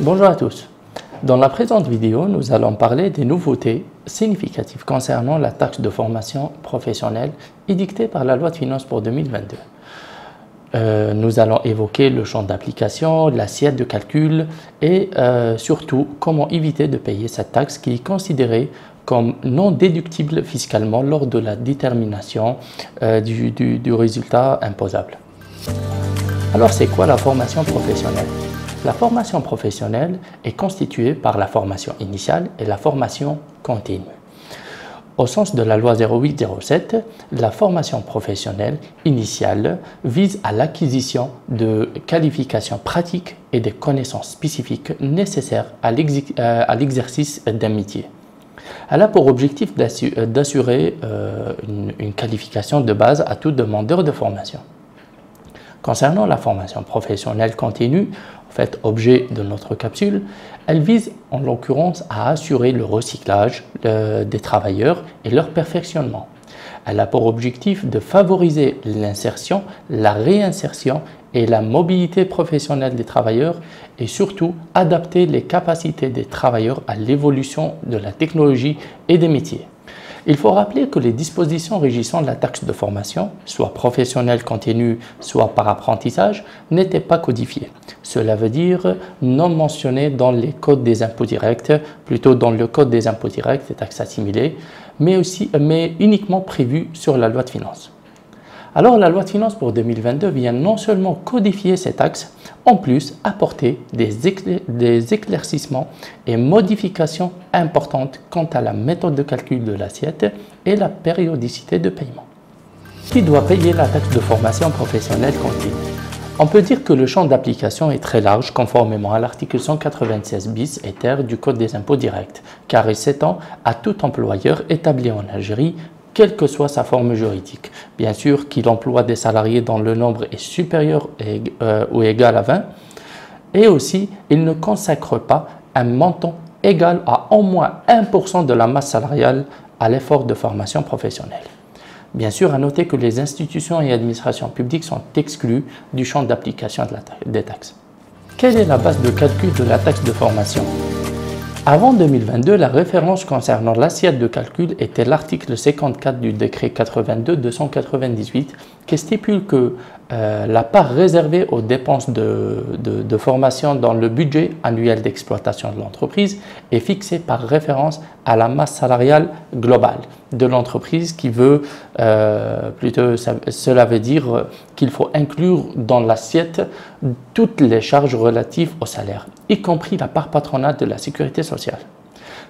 Bonjour à tous. Dans la présente vidéo, nous allons parler des nouveautés significatives concernant la taxe de formation professionnelle édictée par la loi de finances pour 2022. Nous allons évoquer le champ d'application, l'assiette de calcul et surtout comment éviter de payer cette taxe qui est considérée comme non déductible fiscalement lors de la détermination du résultat imposable. Alors c'est quoi la formation professionnelle? La formation professionnelle est constituée par la formation initiale et la formation continue. Au sens de la loi 0807, la formation professionnelle initiale vise à l'acquisition de qualifications pratiques et des connaissances spécifiques nécessaires à l'exercice d'un métier. Elle a pour objectif d'assurer une qualification de base à tout demandeur de formation. Concernant la formation professionnelle continue, en fait objet de notre capsule, elle vise en l'occurrence à assurer le recyclage des travailleurs et leur perfectionnement. Elle a pour objectif de favoriser l'insertion, la réinsertion et la mobilité professionnelle des travailleurs et surtout adapter les capacités des travailleurs à l'évolution de la technologie et des métiers. Il faut rappeler que les dispositions régissant la taxe de formation, soit professionnelle continue, soit par apprentissage, n'étaient pas codifiées. Cela veut dire non mentionnées dans les codes des impôts directs, plutôt dans le code des impôts directs et taxes assimilées, mais uniquement prévues sur la loi de finances. Alors la loi de finances pour 2022 vient non seulement codifier ces taxes, en plus apporter des éclaircissements et modifications importantes quant à la méthode de calcul de l'assiette et la périodicité de paiement. Qui doit payer la taxe de formation professionnelle continue? On peut dire que le champ d'application est très large conformément à l'article 196 bis et ter du Code des impôts directs, car il s'étend à tout employeur établi en Algérie, quelle que soit sa forme juridique. Bien sûr qu'il emploie des salariés dont le nombre est supérieur ou égal à 20, et aussi il ne consacre pas un montant égal à au moins 1% de la masse salariale à l'effort de formation professionnelle. Bien sûr, à noter que les institutions et administrations publiques sont exclues du champ d'application des taxes. Quelle est la base de calcul de la taxe de formation? Avant 2022, la référence concernant l'assiette de calcul était l'article 54 du décret 82-298 qui stipule que la part réservée aux dépenses de formation dans le budget annuel d'exploitation de l'entreprise est fixée par référence à la masse salariale globale de l'entreprise qui veut, cela veut dire qu'il faut inclure dans l'assiette toutes les charges relatives au salaire, y compris la part patronale de la sécurité sociale.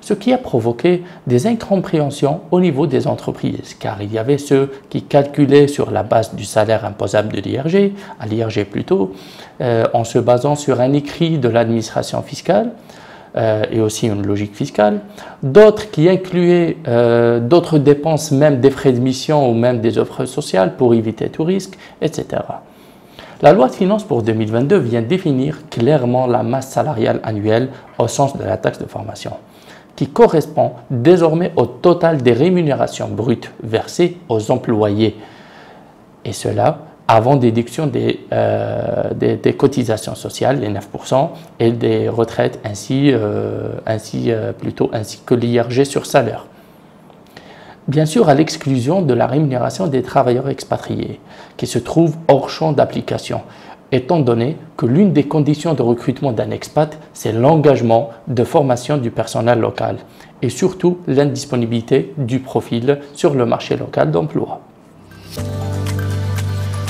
Ce qui a provoqué des incompréhensions au niveau des entreprises, car il y avait ceux qui calculaient sur la base du salaire imposable de l'IRG, à l'IRG plutôt, en se basant sur un écrit de l'administration fiscale et aussi une logique fiscale, d'autres qui incluaient d'autres dépenses, même des frais de mission ou même des offres sociales pour éviter tout risque, etc. La loi de finances pour 2022 vient définir clairement la masse salariale annuelle au sens de la taxe de formation, qui correspond désormais au total des rémunérations brutes versées aux employés, et cela avant déduction des cotisations sociales, les 9%, et des retraites ainsi que l'IRG sur salaire. Bien sûr, à l'exclusion de la rémunération des travailleurs expatriés, qui se trouve hors champ d'application, étant donné que l'une des conditions de recrutement d'un expat, c'est l'engagement de formation du personnel local et surtout l'indisponibilité du profil sur le marché local d'emploi.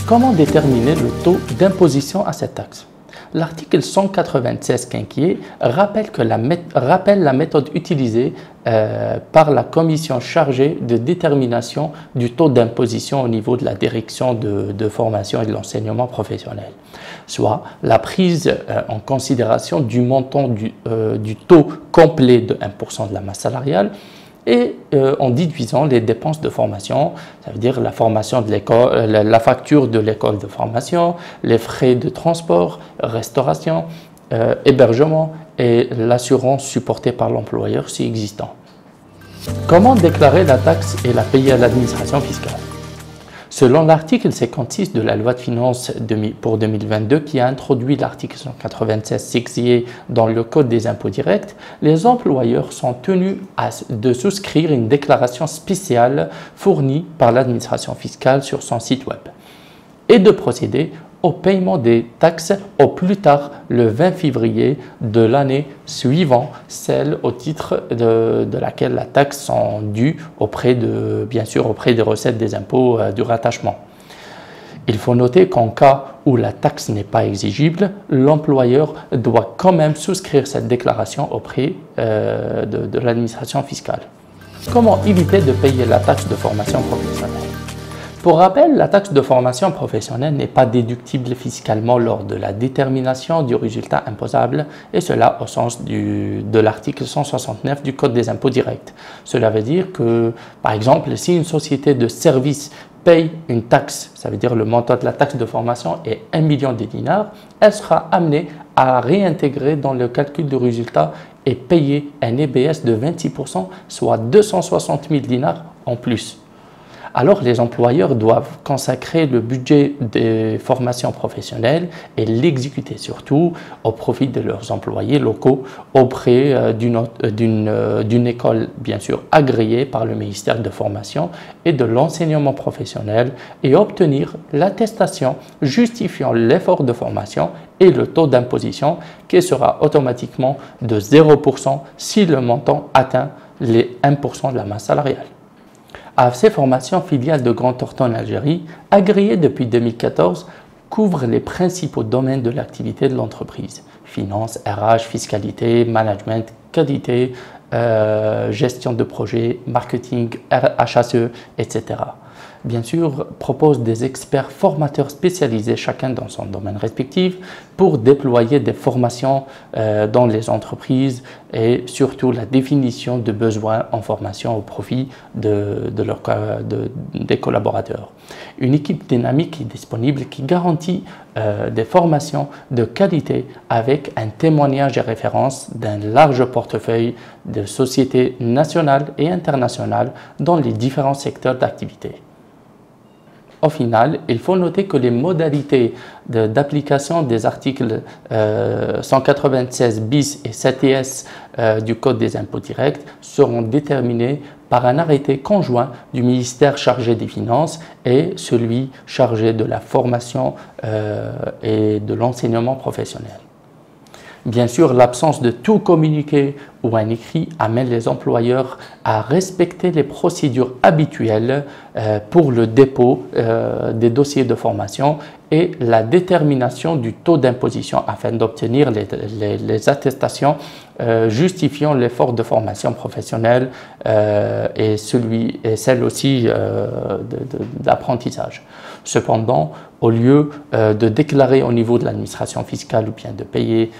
Comment déterminer le taux d'imposition à cette taxe? L'article 196 quinquier rappelle la méthode utilisée par la commission chargée de détermination du taux d'imposition au niveau de la direction de formation et de l'enseignement professionnel, soit la prise en considération du montant du taux complet de 1% de la masse salariale et en déduisant les dépenses de formation, ça veut dire la formation de l'école, la facture de l'école de formation, les frais de transport, restauration, hébergement et l'assurance supportée par l'employeur si existant. Comment déclarer la taxe et la payer à l'administration fiscale? Selon l'article 56 de la loi de finances pour 2022 qui a introduit l'article 196 6 dans le Code des impôts directs, les employeurs sont tenus de souscrire une déclaration spéciale fournie par l'administration fiscale sur son site web et de procéder au paiement des taxes au plus tard le 20 février de l'année suivant celle au titre de laquelle la taxe sont dues bien sûr auprès des recettes des impôts du rattachement. Il faut noter qu'en cas où la taxe n'est pas exigible, l'employeur doit quand même souscrire cette déclaration auprès de l'administration fiscale. Comment éviter de payer la taxe de formation professionnelle? Pour rappel, la taxe de formation professionnelle n'est pas déductible fiscalement lors de la détermination du résultat imposable, et cela au sens de l'article 169 du Code des impôts directs. Cela veut dire que, par exemple, si une société de services paye une taxe, ça veut dire le montant de la taxe de formation est 1 million de dinars, elle sera amenée à réintégrer dans le calcul du résultat et payer un EBS de 26%, soit 260 000 dinars en plus. Alors, les employeurs doivent consacrer le budget des formations professionnelles et l'exécuter surtout au profit de leurs employés locaux auprès d'une école bien sûr agréée par le ministère de formation et de l'enseignement professionnel et obtenir l'attestation justifiant l'effort de formation et le taux d'imposition qui sera automatiquement de 0% si le montant atteint les 1% de la masse salariale. AFC Formation, filiale de Grand Thornton en Algérie, agréée depuis 2014, couvre les principaux domaines de l'activité de l'entreprise: finance, RH, fiscalité, management, qualité, gestion de projet, marketing, HSE, etc. Bien sûr, propose des experts formateurs spécialisés, chacun dans son domaine respectif, pour déployer des formations dans les entreprises et surtout la définition de besoins en formation au profit des collaborateurs. Une équipe dynamique et disponible qui garantit des formations de qualité avec un témoignage et référence d'un large portefeuille de sociétés nationales et internationales dans les différents secteurs d'activité. Au final, il faut noter que les modalités d'application des articles 196 bis et 7S du Code des impôts directs seront déterminées par un arrêté conjoint du ministère chargé des Finances et celui chargé de la formation et de l'enseignement professionnel. Bien sûr, l'absence de tout communiqué ou un écrit amène les employeurs à respecter les procédures habituelles pour le dépôt des dossiers de formation et la détermination du taux d'imposition afin d'obtenir les attestations justifiant l'effort de formation professionnelle et celle aussi d'apprentissage. Cependant, au lieu de déclarer au niveau de l'administration fiscale ou bien de payer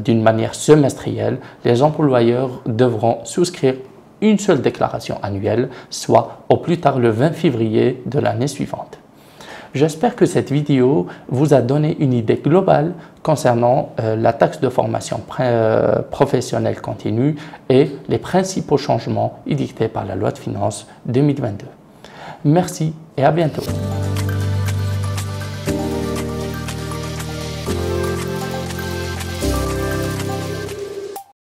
d'une manière semestrielle, les employeurs devront souscrire une seule déclaration annuelle, soit au plus tard le 20 février de l'année suivante. J'espère que cette vidéo vous a donné une idée globale concernant la taxe de formation professionnelle continue et les principaux changements édictés par la loi de finances 2022. Merci et à bientôt.